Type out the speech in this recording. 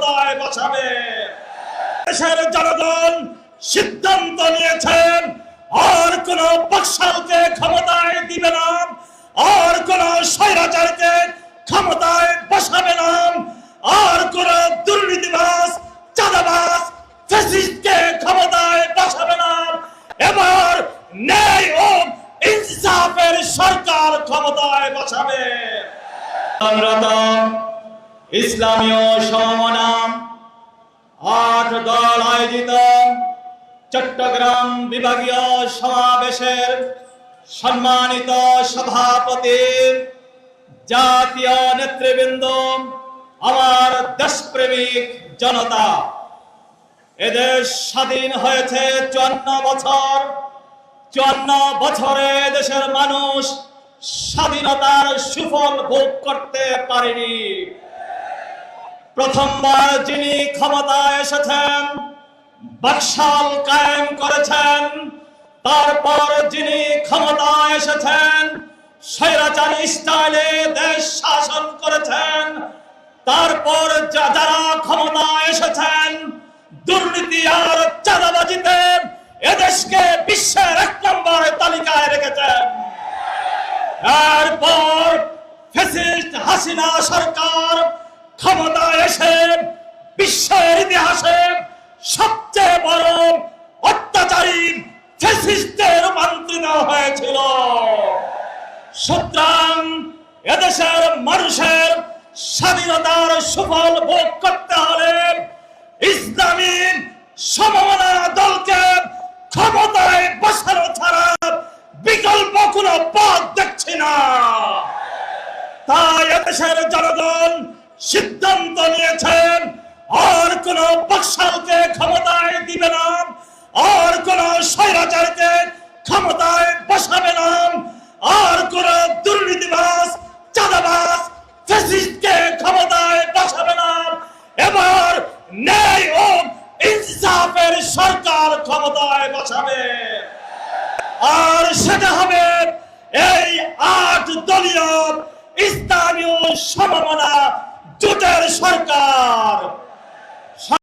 ক্ষমতায় বসাবে। দেশের জনগণ সিদ্ধান্ত নিয়েছেন আর কোন বাকশালকে ক্ষমতায় দিবে না, আর কোন স্বৈরাচারকে ক্ষমতায় বসাবে না, আর কোন দুর্নীতিবাজ চাঁদাবাজ ফ্যাসিস্টকে ক্ষমতায় বসাবে না। এবার ন্যায় ও ইনসাফের সরকার ক্ষমতায় বসাবে। ইসলামীয় সমমনা 8 দল আয়োজিত চট্টগ্রাম বিভাগীয় সমাবেশের সম্মানিত সভাপতি, জাতীয় নেতৃবৃন্দ, আমার দেশপ্রেমিক জনতা, এদেশ স্বাধীন হয়েছে 54 বছর। 54 বছরে দেশের মানুষ স্বাধীনতার সুফল ভোগ করতে পারেনি। প্রথমবার যিনি ক্ষমতায় এসেছেন, বাকশাল কায়েম করেছেন, তারপর যিনি ক্ষমতায় এসেছেন, স্বৈরাচারী স্টাইলে দেশ শাসন করেছেন, তারপর যারা ক্ষমতায় এসেছেন দুর্নীতি আর চাঁদাবাজিতে এদেশকে বিশ্বের 1 নম্বর তালিকায় রেখেছেন। এরপর ফ্যাসিস্ট হাসিনা সরকার ক্ষমতায় এসে বিশ্বের ইতিহাসে সবচেয়ে বড় অত্যাচারী ফ্যাসিস্টে রূপান্তরিত হয়েছিল। সুতরাং এদেশের মানুষের স্বাধীনতার সুফল ভোগ করতে হলে ইসলামী সমমনা দলকে ক্ষমতায় বসানো ছাড়া বিকল্প কোনো পথ দেখছি না। তাই এদেশের জনগণ সিদ্ধান্ত নিয়েছেন আর কোন বাকশালকে ক্ষমতায় দিবে না, আর কোন স্বৈরাচারকে ক্ষমতায় বসাবে না, আর কোন দুর্নীতিবাজ চাঁদাবাজ ফ্যাসিস্টকে ক্ষমতায় বসাবে না। এবার ন্যায় ও ইনসাফের সরকার ক্ষমতায় বসাবে, আর সেটা হবে এই 8 দলীয় ইসলামীয় সমমনা জোটের সরকার।